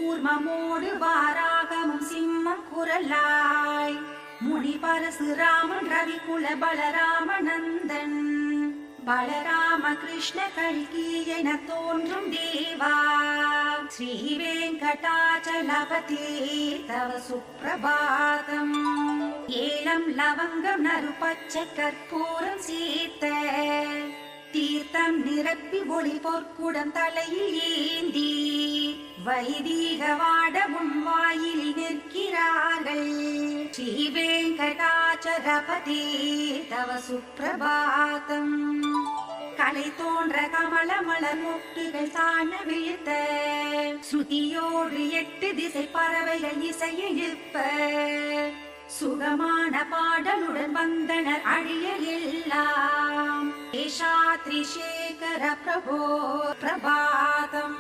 கூர்மமோடு வாராகமும் சிம்மம் குரலாய் முனி பரசுராமன் ரவிகுல பலராமநந்தன் பலராம கிருஷ்ண கல்கி என தோன்றும் தேவா ஸ்ரீ வெங்கடாச்சலபதி தவ சுப்பிரபாதம். ஏலம் லவங்கம் நறு பச்சை கற்பூரம் சேர்த்த தீர்த்தம் நிரப்பி ஒளி பொற்குடம் தலையில் ஏந்தி வைதீக வாடவும் வாயில் நிற்கிறார்கள். ஸ்ரீ வெங்கடாச்சலபதி தவ சுப்பிரபாதம். கலை தோன்ற கமல மலர் மொட்டுகள் சாண வீழ்த்த ஸ்ருதியோடு 8 திசை பறவைகள் இசையெழுப்ப சுகமான பாடலுடன் வந்தனர் அழிய எல்லாம். ஏஷாத்ரி சேகர பிரபோ பிரபாதம்.